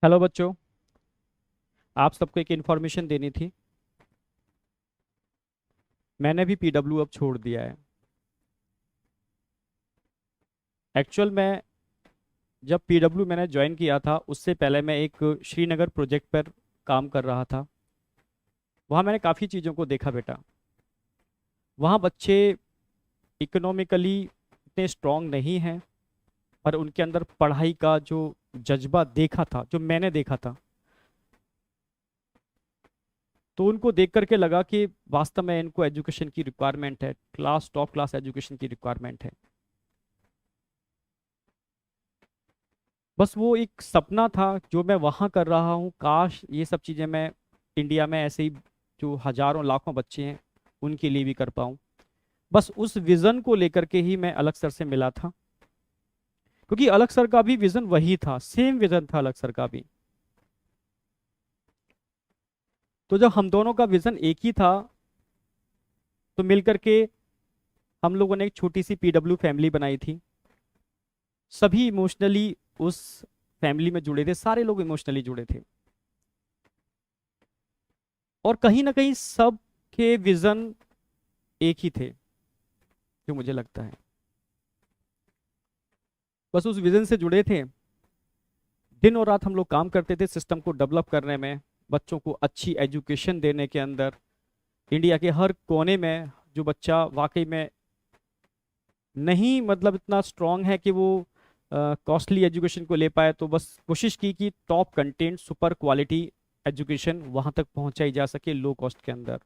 Hello बच्चों। आप सबको एक इन्फॉर्मेशन देनी थी। मैंने भी पीडब्ल्यू अब छोड़ दिया है। एक्चुअल में जब पीडब्ल्यू मैंने ज्वाइन किया था उससे पहले मैं एक श्रीनगर प्रोजेक्ट पर काम कर रहा था। वहाँ मैंने काफ़ी चीज़ों को देखा बेटा। वहाँ बच्चे इकोनॉमिकली इतने स्ट्रांग नहीं हैं, पर उनके अंदर पढ़ाई का जो जज्बा देखा था, जो मैंने देखा था, तो उनको देख करके लगा कि वास्तव में इनको एजुकेशन की रिक्वायरमेंट है, क्लास टॉप क्लास एजुकेशन की रिक्वायरमेंट है। बस वो एक सपना था जो मैं वहाँ कर रहा हूँ, काश ये सब चीज़ें मैं इंडिया में ऐसे ही जो हजारों लाखों बच्चे हैं उनके लिए भी कर पाऊँ। बस उस विज़न को लेकर के ही मैं अलग सर से मिला था, क्योंकि अलग सर का भी विज़न वही था, सेम विज़न था अलग सर का भी। तो जब हम दोनों का विज़न एक ही था, तो मिल करके हम लोगों ने एक छोटी सी पीडब्ल्यू फैमिली बनाई थी। सभी इमोशनली उस फैमिली में जुड़े थे, सारे लोग इमोशनली जुड़े थे, और कहीं ना कहीं सब के विज़न एक ही थे, जो मुझे लगता है। बस उस विजन से जुड़े थे। दिन और रात हम लोग काम करते थे सिस्टम को डेवलप करने में, बच्चों को अच्छी एजुकेशन देने के अंदर। इंडिया के हर कोने में जो बच्चा वाकई में नहीं मतलब इतना स्ट्रांग है कि वो कॉस्टली एजुकेशन को ले पाए, तो बस कोशिश की कि top content super quality education वहां तक पहुंचाई जा सके लो कॉस्ट के अंदर।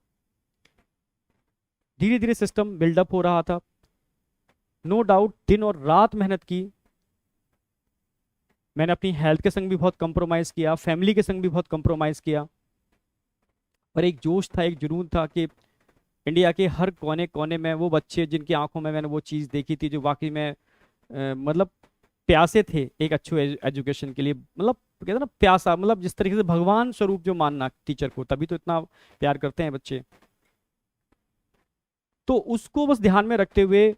धीरे धीरे सिस्टम बिल्डअप हो रहा था। नो डाउट दिन और रात मेहनत की। मैंने अपनी हेल्थ के संग भी बहुत कंप्रोमाइज़ किया, फैमिली के संग भी बहुत कंप्रोमाइज़ किया, पर एक जोश था, एक जुनून था कि इंडिया के हर कोने कोने में वो बच्चे जिनकी आंखों में मैंने वो चीज़ देखी थी, जो वाकई में मतलब प्यासे थे एक अच्छे एजुकेशन के लिए। मतलब कहते हैं ना प्यासा, मतलब जिस तरीके से भगवान स्वरूप जो मानना टीचर को, तभी तो इतना प्यार करते हैं बच्चे। तो उसको बस ध्यान में रखते हुए,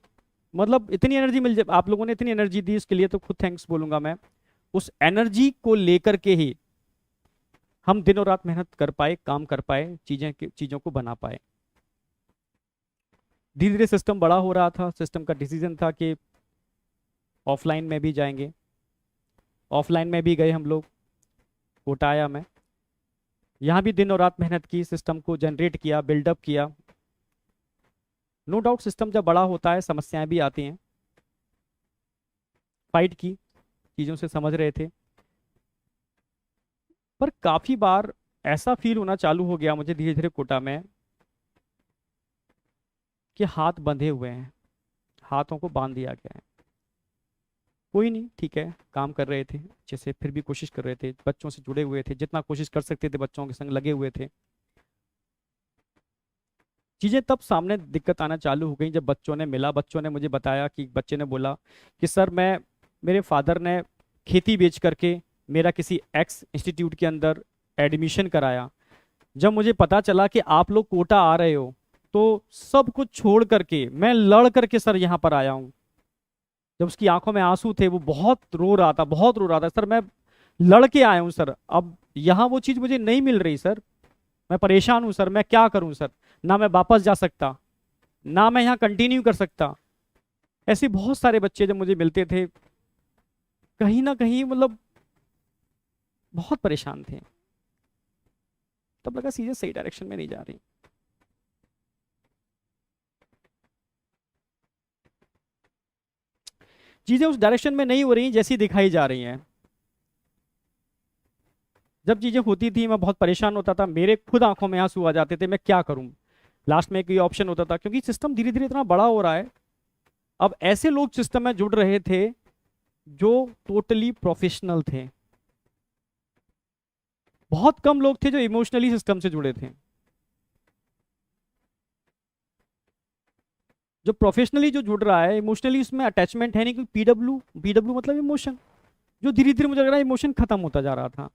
मतलब इतनी एनर्जी मिल जाए, आप लोगों ने इतनी एनर्जी दी उसके लिए तो खुद थैंक्स बोलूंगा मैं। उस एनर्जी को लेकर के ही हम दिनों रात मेहनत कर पाए, काम कर पाए, चीज़ों को बना पाए। धीरे धीरे सिस्टम बड़ा हो रहा था। सिस्टम का डिसीजन था कि ऑफलाइन में भी जाएंगे। ऑफलाइन में भी गए हम लोग, कोटाया में। यहाँ भी दिन और रात मेहनत की, सिस्टम को जनरेट किया, बिल्डअप किया। नो डाउट सिस्टम जब बड़ा होता है समस्याएं भी आती हैं। फाइट की, चीज़ों से समझ रहे थे, पर काफ़ी बार ऐसा फील होना चालू हो गया मुझे धीरे धीरे कोटा में कि हाथ बंधे हुए हैं, हाथों को बांध दिया गया है। कोई नहीं, ठीक है, काम कर रहे थे अच्छे से, फिर भी कोशिश कर रहे थे, बच्चों से जुड़े हुए थे, जितना कोशिश कर सकते थे बच्चों के संग लगे हुए थे। चीज़ें तब सामने दिक्कत आना चालू हो गई जब बच्चों ने मिला, बच्चों ने मुझे बताया कि बच्चे ने बोला कि सर मैं, मेरे फादर ने खेती बेच करके मेरा किसी एक्स इंस्टीट्यूट के अंदर एडमिशन कराया। जब मुझे पता चला कि आप लोग कोटा आ रहे हो, तो सब कुछ छोड़ करके मैं लड़ करके सर यहाँ पर आया हूँ। जब उसकी आंखों में आंसू थे, वो बहुत रो रहा था, बहुत रो रहा था, सर मैं लड़के आया हूँ सर, अब यहाँ वो चीज़ मुझे नहीं मिल रही सर, मैं परेशान हूँ सर, मैं क्या करूँ सर, ना मैं वापस जा सकता, ना मैं यहाँ कंटिन्यू कर सकता। ऐसे बहुत सारे बच्चे जब मुझे मिलते थे, कहीं ना कहीं मतलब बहुत परेशान थे। तब लगा चीजें सही डायरेक्शन में नहीं जा रही। चीजें उस डायरेक्शन में नहीं हो रही जैसी दिखाई जा रही हैं। जब चीजें होती थी मैं बहुत परेशान होता था, मेरे खुद आंखों में आंसू आ जाते थे, मैं क्या करूं। लास्ट में एक ये ऑप्शन होता था, क्योंकि सिस्टम धीरे धीरे इतना बड़ा हो रहा है, अब ऐसे लोग सिस्टम में जुड़ रहे थे जो टोटली प्रोफेशनल थे। बहुत कम लोग थे जो इमोशनली सिस्टम से जुड़े थे। जो प्रोफेशनली जो जुड़ रहा है, इमोशनली उसमें अटैचमेंट है नहीं, क्योंकि पीडब्ल्यू पीडब्ल्यू मतलब इमोशन, जो धीरे धीरे मुझे लग रहा है इमोशन खत्म होता जा रहा था।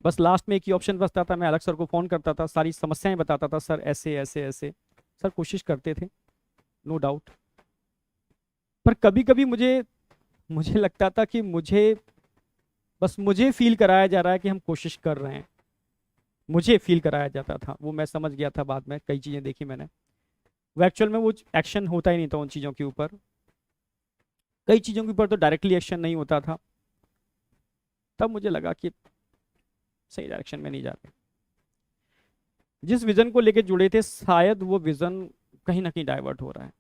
बस लास्ट में एक ही ऑप्शन बचता था, मैं अलग सर को फोन करता था, सारी समस्याएं बताता था, सर ऐसे ऐसे ऐसे। सर कोशिश करते थे, नो डाउट, पर कभी कभी मुझे मुझे लगता था कि मुझे बस मुझे फील कराया जा रहा है कि हम कोशिश कर रहे हैं, मुझे फील कराया जाता था, वो मैं समझ गया था बाद में, कई चीज़ें देखी मैंने। वो एक्चुअल में वो एक्शन होता ही नहीं था उन चीज़ों के ऊपर, कई चीज़ों के ऊपर तो डायरेक्टली एक्शन नहीं होता था। तब मुझे लगा कि सही डायरेक्शन में नहीं जा रहे, जिस विजन को लेके जुड़े थे शायद वो विजन कहीं ना कहीं डाइवर्ट हो रहा है।